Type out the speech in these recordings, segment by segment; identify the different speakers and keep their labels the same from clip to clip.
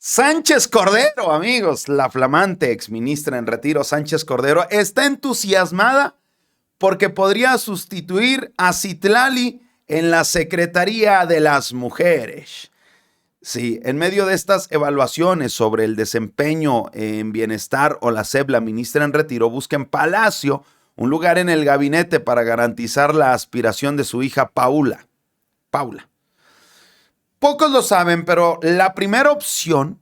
Speaker 1: Sánchez Cordero, amigos, la flamante exministra en retiro Sánchez Cordero está entusiasmada porque podría sustituir a Citlali en la Secretaría de las Mujeres. Sí, en medio de estas evaluaciones sobre el desempeño en bienestar o la SEP, la ministra en retiro busca en Palacio un lugar en el gabinete para garantizar la aspiración de su hija Paula. Pocos lo saben, pero la primera opción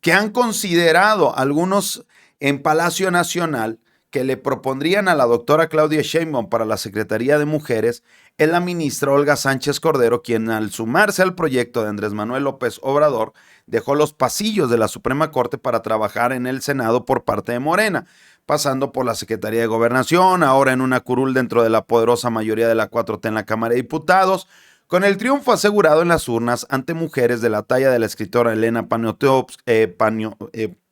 Speaker 1: que han considerado algunos en Palacio Nacional que le propondrían a la doctora Claudia Sheinbaum para la Secretaría de Mujeres es la ministra Olga Sánchez Cordero, quien al sumarse al proyecto de Andrés Manuel López Obrador dejó los pasillos de la Suprema Corte para trabajar en el Senado por parte de Morena, pasando por la Secretaría de Gobernación, ahora en una curul dentro de la poderosa mayoría de la 4T en la Cámara de Diputados, con el triunfo asegurado en las urnas ante mujeres de la talla de la escritora Elena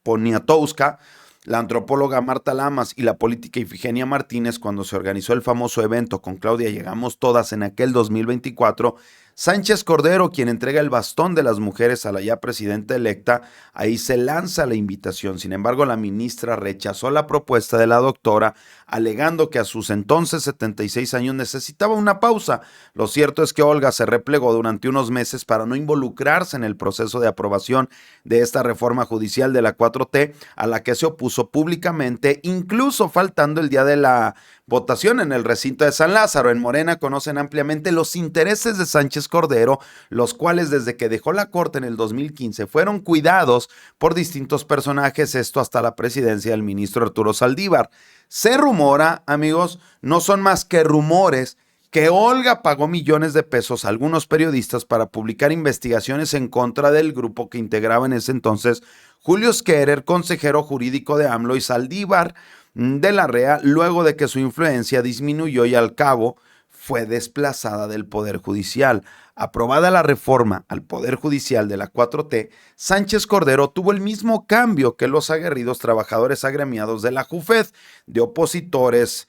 Speaker 1: Poniatowska, la antropóloga Marta Lamas y la política Ifigenia Martínez. Cuando se organizó el famoso evento con Claudia Llegamos Todas en aquel 2024, Sánchez Cordero, quien entrega el bastón de las mujeres a la ya presidenta electa, ahí se lanza la invitación. Sin embargo, la ministra rechazó la propuesta de la doctora, alegando que a sus entonces 76 años necesitaba una pausa. Lo cierto es que Olga se replegó durante unos meses para no involucrarse en el proceso de aprobación de esta reforma judicial de la 4T, a la que se opuso públicamente, incluso faltando el día de la votación en el recinto de San Lázaro. En Morena conocen ampliamente los intereses de Sánchez Cordero, los cuales desde que dejó la corte en el 2015 fueron cuidados por distintos personajes, esto hasta la presidencia del ministro Arturo Saldívar. Se rumora, amigos, no son más que rumores, que Olga pagó millones de pesos a algunos periodistas para publicar investigaciones en contra del grupo que integraba en ese entonces Julio Scherer, consejero jurídico de AMLO, y Saldívar de la REA, luego de que su influencia disminuyó y al cabo fue desplazada del Poder Judicial. Aprobada la reforma al Poder Judicial de la 4T, Sánchez Cordero tuvo el mismo cambio que los aguerridos trabajadores agremiados de la JUFED, de opositores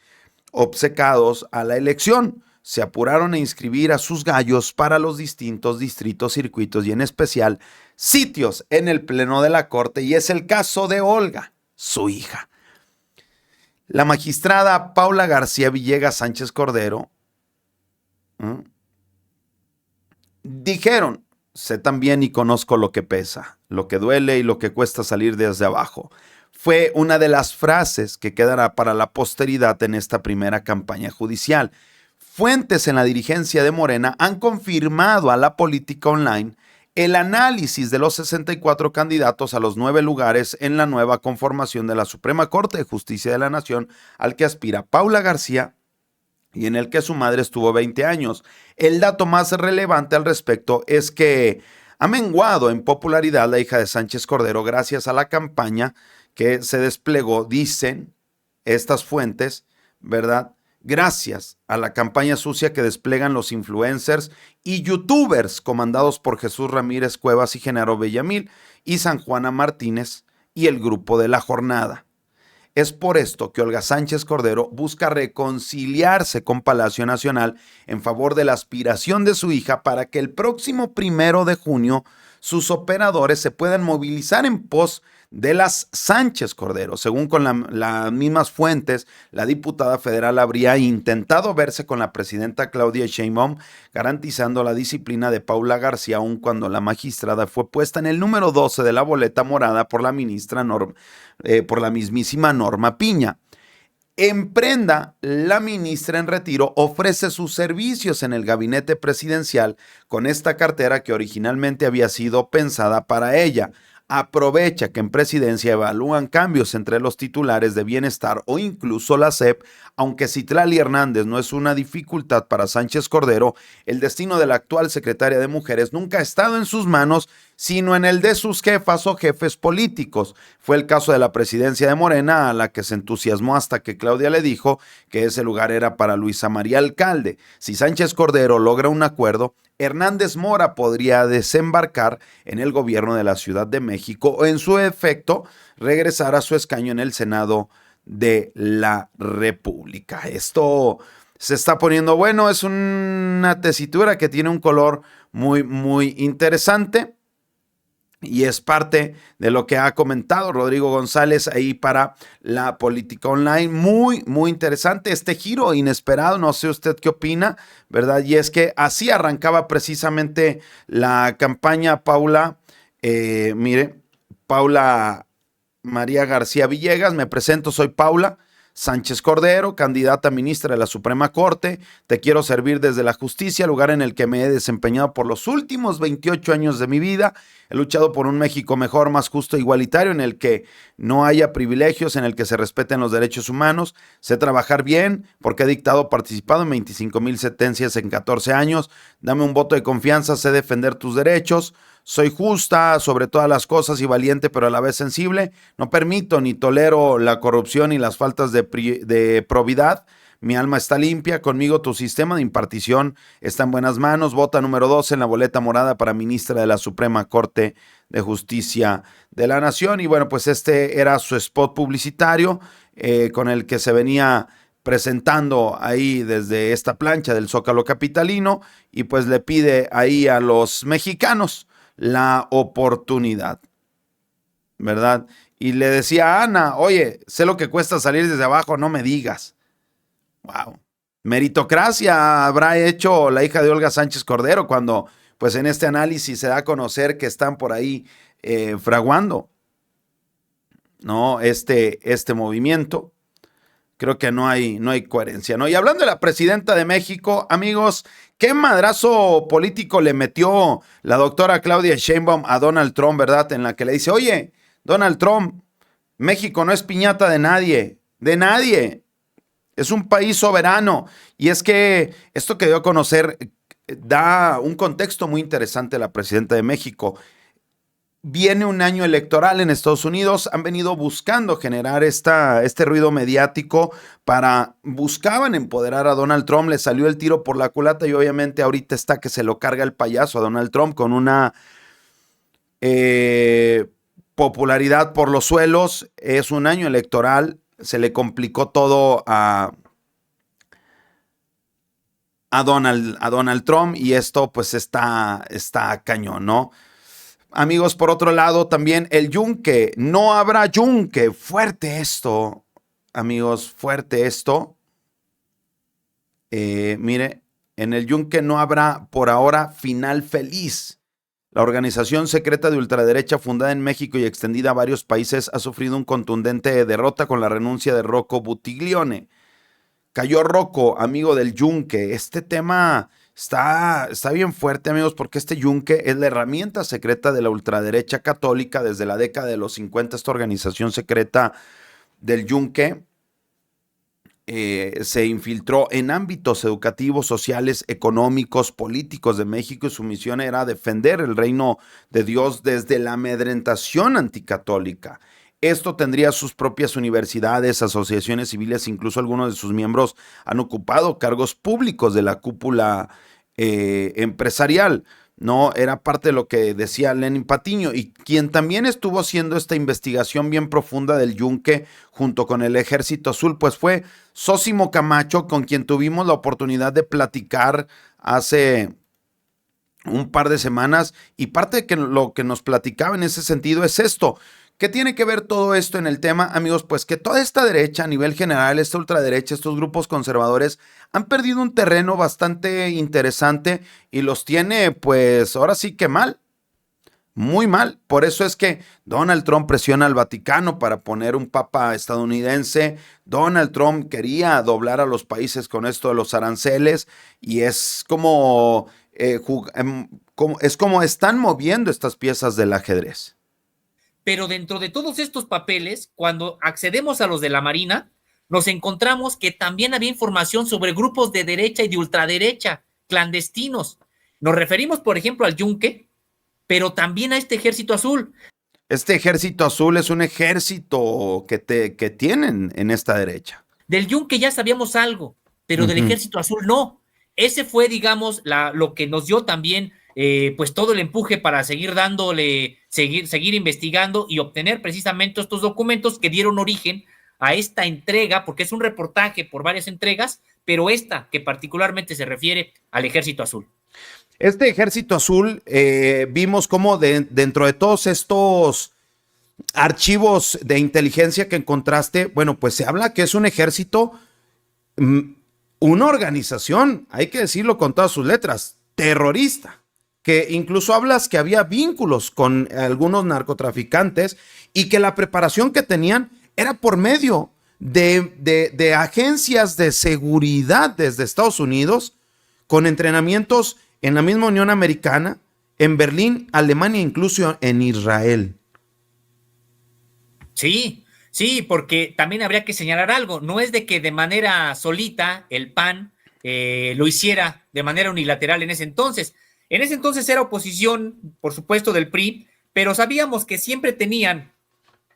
Speaker 1: obcecados a la elección. Se apuraron a inscribir a sus gallos para los distintos distritos, circuitos y en especial sitios en el Pleno de la Corte, y es el caso de Olga, su hija. La magistrada Paula García Villegas Sánchez Cordero dijeron: sé también y conozco lo que pesa, lo que duele y lo que cuesta salir desde abajo. Fue una de las frases que quedará para la posteridad en esta primera campaña judicial. Fuentes en la dirigencia de Morena han confirmado a La Política Online el análisis de los 64 candidatos a los 9 lugares en la nueva conformación de la Suprema Corte de Justicia de la Nación, al que aspira Paula García y en el que su madre estuvo 20 años. El dato más relevante al respecto es que ha menguado en popularidad la hija de Sánchez Cordero gracias a la campaña que se desplegó, dicen estas fuentes, ¿verdad? Gracias a la campaña sucia que desplegan los influencers y youtubers comandados por Jesús Ramírez Cuevas y Genaro Bellamil y San Juana Martínez y el grupo de La Jornada. Es por esto que Olga Sánchez Cordero busca reconciliarse con Palacio Nacional en favor de la aspiración de su hija para que el próximo 1 de junio sus operadores se puedan movilizar en pos de las Sánchez Cordero. Según con las mismas fuentes, la diputada federal habría intentado verse con la presidenta Claudia Sheinbaum, garantizando la disciplina de Paula García, aun cuando la magistrada fue puesta en el número 12 de la boleta morada por la mismísima Norma Piña. Emprenda, la ministra en retiro, ofrece sus servicios en el gabinete presidencial con esta cartera que originalmente había sido pensada para ella. Aprovecha que en presidencia evalúan cambios entre los titulares de bienestar o incluso la SEP. Aunque Citlali Hernández no es una dificultad para Sánchez Cordero, el destino de la actual secretaria de Mujeres nunca ha estado en sus manos, sino en el de sus jefas o jefes políticos. Fue el caso de la presidencia de Morena, a la que se entusiasmó hasta que Claudia le dijo que ese lugar era para Luisa María Alcalde. Si Sánchez Cordero logra un acuerdo, Hernández Mora podría desembarcar en el gobierno de la Ciudad de México o, en su efecto, regresar a su escaño en el Senado de la República. Esto se está poniendo bueno, es una tesitura que tiene un color muy, muy interesante. y es parte de lo que ha comentado Rodrigo González ahí para la política online. Muy, muy interesante este giro inesperado. No sé usted qué opina, ¿verdad? Y es que así arrancaba precisamente la campaña Paula. Mire, Paula María García Villegas, me presento, soy Paula Sánchez Cordero, candidata a ministra de la Suprema Corte. Te quiero servir desde la justicia, lugar en el que me he desempeñado por los últimos 28 años de mi vida. He luchado por un México mejor, más justo e igualitario, en el que no haya privilegios, en el que se respeten los derechos humanos. Sé trabajar bien porque he participado en 25,000 sentencias en 14 años. Dame un voto de confianza, sé defender tus derechos. Soy justa sobre todas las cosas y valiente, pero a la vez sensible. No permito ni tolero la corrupción y las faltas de probidad. Mi alma está limpia. Conmigo tu sistema de impartición está en buenas manos. Vota número 2 en la boleta morada para ministra de la Suprema Corte de Justicia de la Nación. Y bueno, pues este era su spot publicitario con el que se venía presentando ahí desde esta plancha del Zócalo capitalino, y pues le pide ahí a los mexicanos la oportunidad, ¿verdad? Y le decía a Ana, oye, sé lo que cuesta salir desde abajo, no me digas. Wow. Meritocracia habrá hecho la hija de Olga Sánchez Cordero cuando, pues en este análisis se da a conocer que están por ahí fraguando, ¿no? Este movimiento. Creo que no hay coherencia, ¿no? Y hablando de la presidenta de México, amigos, ¿qué madrazo político le metió la doctora Claudia Sheinbaum a Donald Trump, verdad? En la que le dice, oye, Donald Trump, México no es piñata de nadie, de nadie. Es un país soberano. Y es que esto que dio a conocer da un contexto muy interesante a la presidenta de México. Viene un año electoral en Estados Unidos, han venido buscando generar este ruido mediático buscaban empoderar a Donald Trump, le salió el tiro por la culata y obviamente ahorita está que se lo carga el payaso a Donald Trump con una popularidad por los suelos. Es un año electoral, se le complicó todo a Donald Trump y esto pues está cañón, ¿no? Amigos, por otro lado, también el yunque. No habrá yunque. Fuerte esto, amigos, fuerte esto. Mire, en el yunque no habrá por ahora final feliz. La organización secreta de ultraderecha fundada en México y extendida a varios países ha sufrido un contundente derrota con la renuncia de Rocco Buttiglione. Cayó Rocco, amigo del yunque. Este tema está bien fuerte, amigos, porque este yunque es la herramienta secreta de la ultraderecha católica desde la década de los 50. Esta organización secreta del yunque se infiltró en ámbitos educativos, sociales, económicos, políticos de México, y su misión era defender el reino de Dios desde la amedrentación anticatólica. Esto tendría sus propias universidades, asociaciones civiles, incluso algunos de sus miembros han ocupado cargos públicos de la cúpula empresarial. No, era parte de lo que decía Lenin Patiño, y quien también estuvo haciendo esta investigación bien profunda del yunque junto con el Ejército Azul, pues fue Sósimo Camacho, con quien tuvimos la oportunidad de platicar hace un par de semanas, y parte de lo que nos platicaba en ese sentido es esto. ¿Qué tiene que ver todo esto en el tema, amigos? Pues que toda esta derecha a nivel general, esta ultraderecha, estos grupos conservadores han perdido un terreno bastante interesante y los tiene, pues ahora sí que mal, muy mal. Por eso es que Donald Trump presiona al Vaticano para poner un papa estadounidense. Donald Trump quería doblar a los países con esto de los aranceles, y es como están moviendo estas piezas del ajedrez.
Speaker 2: Pero dentro de todos estos papeles, cuando accedemos a los de la Marina, nos encontramos que también había información sobre grupos de derecha y de ultraderecha, clandestinos. Nos referimos, por ejemplo, al Yunque, pero también a este Ejército Azul.
Speaker 1: Este Ejército Azul es un ejército que tienen en esta derecha.
Speaker 2: Del Yunque ya sabíamos algo, pero del Ejército Azul no. Ese fue, digamos, lo que nos dio también pues todo el empuje para seguir dándole, seguir investigando y obtener precisamente estos documentos que dieron origen a esta entrega, porque es un reportaje por varias entregas pero esta que particularmente se refiere al Ejército Azul.
Speaker 1: Este Ejército Azul, vimos cómo dentro de todos estos archivos de inteligencia que encontraste, bueno, pues se habla que es un ejército, una organización, hay que decirlo con todas sus letras, terrorista, que incluso hablas que había vínculos con algunos narcotraficantes y que la preparación que tenían era por medio de agencias de seguridad desde Estados Unidos, con entrenamientos en la misma Unión Americana, en Berlín, Alemania, incluso en Israel.
Speaker 2: Sí, sí, porque también habría que señalar algo. No es de que de manera solita el PAN lo hiciera de manera unilateral en ese entonces. En ese entonces era oposición, por supuesto, del PRI, pero sabíamos que siempre tenían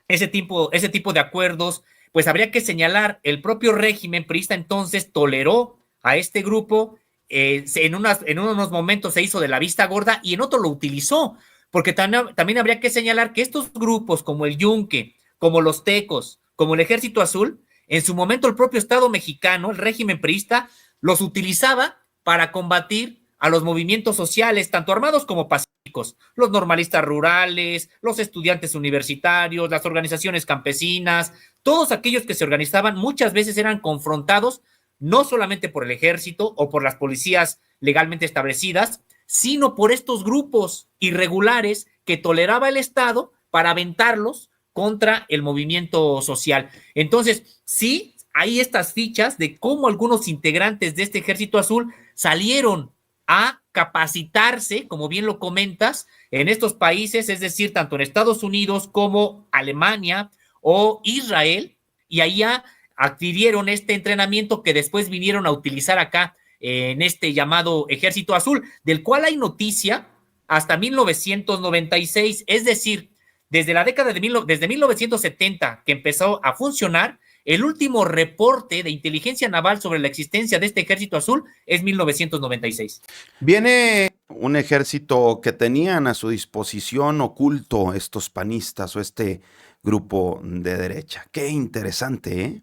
Speaker 2: ese tipo de acuerdos. Pues habría que señalar, el propio régimen priista entonces toleró a este grupo, en unos momentos se hizo de la vista gorda y en otro lo utilizó, porque también habría que señalar que estos grupos como el Yunque, como los Tecos, como el Ejército Azul, en su momento el propio Estado mexicano, el régimen priista, los utilizaba para combatir a los movimientos sociales, tanto armados como pacíficos, los normalistas rurales, los estudiantes universitarios, las organizaciones campesinas, todos aquellos que se organizaban muchas veces eran confrontados no solamente por el ejército o por las policías legalmente establecidas, sino por estos grupos irregulares que toleraba el Estado para aventarlos contra el movimiento social. Entonces, sí, hay estas fichas de cómo algunos integrantes de este Ejército Azul salieron a capacitarse, como bien lo comentas, en estos países, es decir, tanto en Estados Unidos como Alemania o Israel, y ahí ya adquirieron este entrenamiento que después vinieron a utilizar acá en este llamado Ejército Azul, del cual hay noticia hasta 1996, es decir, desde la década desde 1970 que empezó a funcionar. El último reporte de inteligencia naval sobre la existencia de este Ejército Azul es 1996.
Speaker 1: Viene un ejército que tenían a su disposición oculto estos panistas o este grupo de derecha. Qué interesante, ¿eh?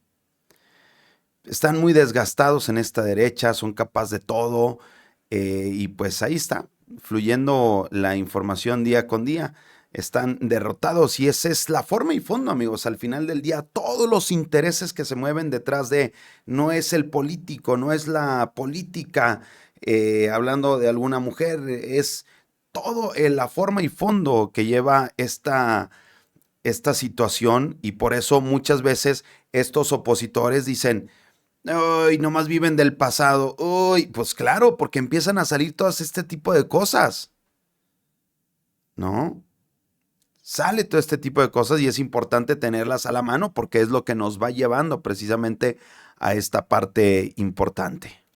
Speaker 1: Están muy desgastados en esta derecha, son capaces de todo, y pues ahí está, fluyendo la información día con día. Están derrotados y esa es la forma y fondo, amigos. Al final del día, todos los intereses que se mueven detrás de, no es el político, no es la política, hablando de alguna mujer, es todo la forma y fondo que lleva esta situación, y por eso muchas veces estos opositores dicen, uy, nomás viven del pasado. Uy, pues claro, porque empiezan a salir todas este tipo de cosas, ¿no? Sale todo este tipo de cosas y es importante tenerlas a la mano porque es lo que nos va llevando precisamente a esta parte importante.